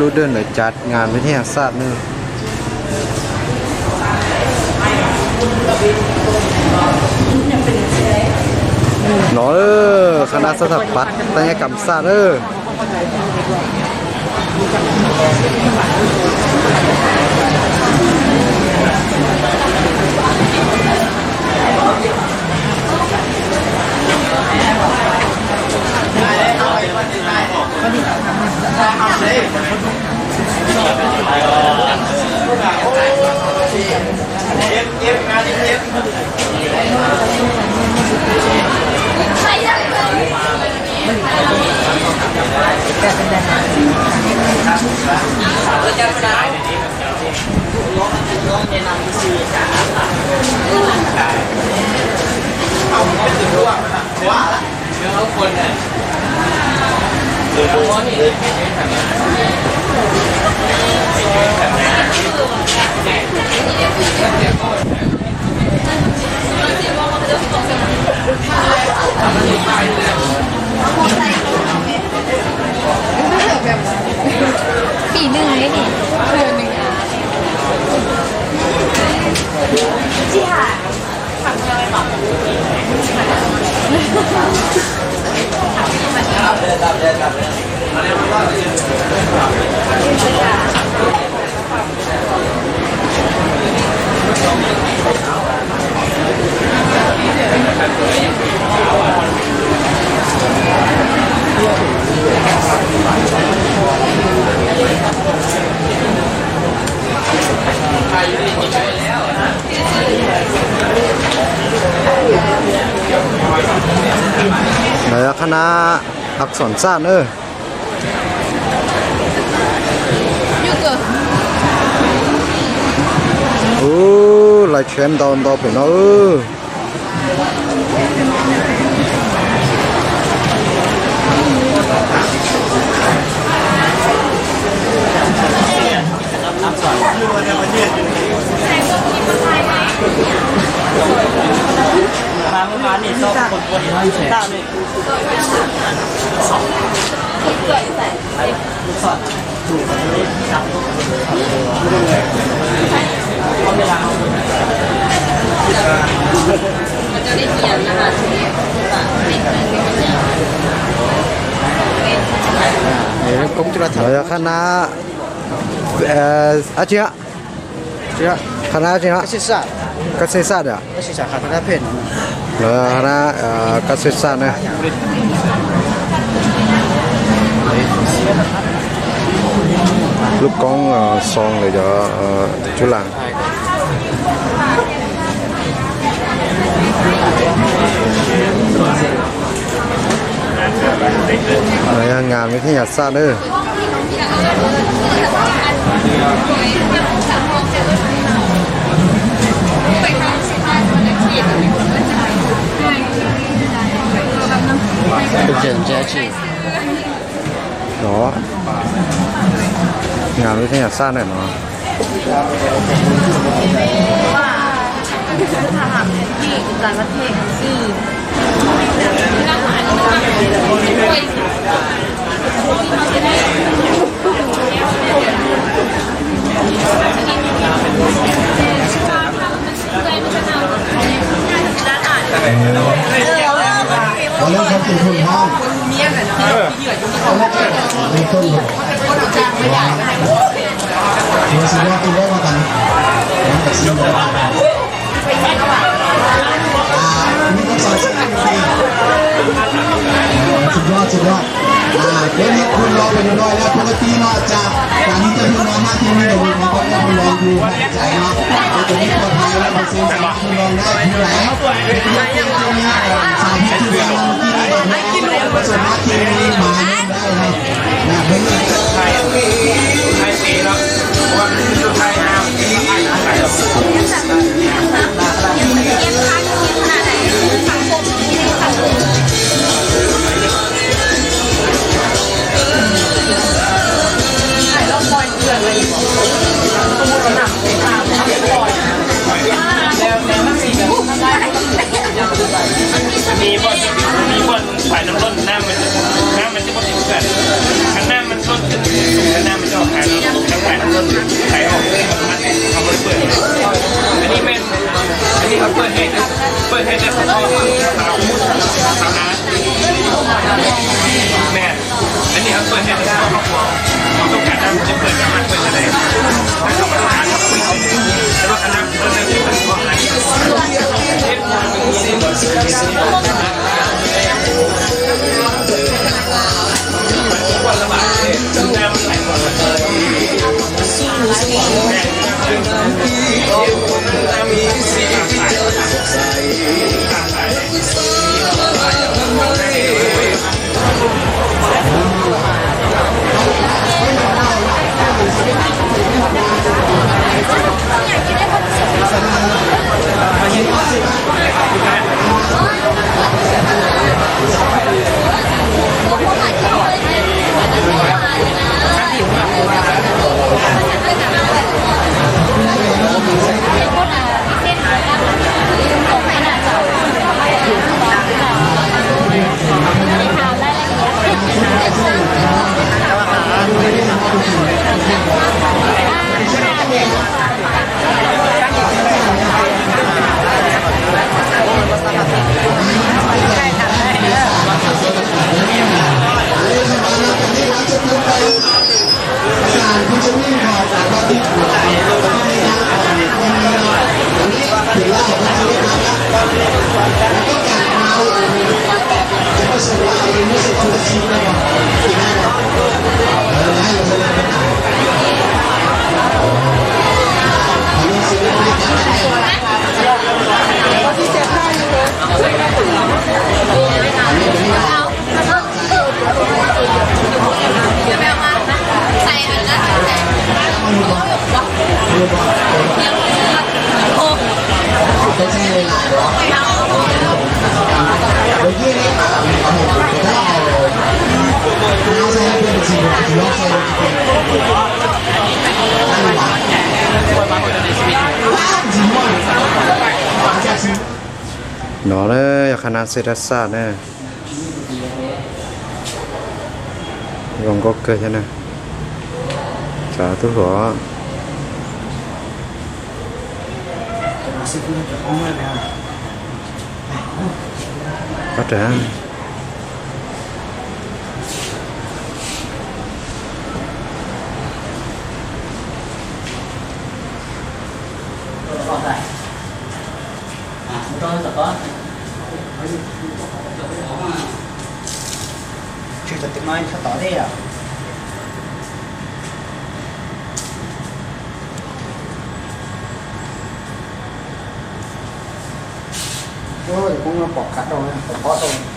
รู้เดินหน่อยจัดงานวิทยาศาสตร์นึงเนาะคณะสถาปัตยกรรมศาสตร์ปีหนึ่งเลยนี่เดือนหนึ่งที่หาทำอะไรหรอคณะอักษรศาสตร์อยู่เกิดโอ้ลายเชนดอนดอเป็นทางร้านนี่ชอบคนคนนี้ตาเลยเกิดใส่ลูกศรถูกเลยจับเอาเวลามันจะได้เขียนนะคะcũng chưa thởคณะอาชีพคณะอาชีพเกษตรศาสตร์เกษตรศาสตร์เกษตรศาสตร์คณะเพนคณะเกษตรศาสตร์นะลูกกองซองเลยจะจุฬางานวิทยาศาสตร์เป็นเจนเจจีเนาะงานวิทยาศาสตร์เนี่ยเนาะว่าทหารที่ต่างประเทศคือเราเล่นเขาเป็นคนห้องในต้นเราสิว่าตัวว่ากันมันจะสิ่งใดนี่ต้องสอนสิ่งนี้สุดยอดเดี๋ยวนี้คุณรอไปเรียบร้อยแล้วปกติเนาะจากการที่จะคุณรอ5ทีนี้เดี๋ยวผมก็จะคุณรอดูใจเนาะตัวนี้ปลอดภัยแล้วมันเซ็นสามคุณรอได้ที่ไหนสามที่ที่เรากินผสมมาทีนี้มาได้เลยนะเพื่อนไทยสีเนาะวันสุดท้ายนะไทยมีบอลฝ่ายน้ำร้อนน้ำมัน เป็นจะเป็นสาวนาแม่อันนี้เขาเปิดให้ได้ครอบครัวเขาต้องการจะเปิดจะมาเปิดอะไรถ้าเขาประธานเขาคุยแล้วก็คณะเขาจะเป็นคนของวันละบาทเนี่ยแม่มันไหลหมดหนอเลยคณะเศรษฐศาสตร์เนี่ยลองก็เกิดใช่ไหมสาธุหัวก็จะชื่อจะติดไม้ถ้าต่อได้อ่ะ โอ้ยพวกเราปอกคัดตรงนี้ปอกตรง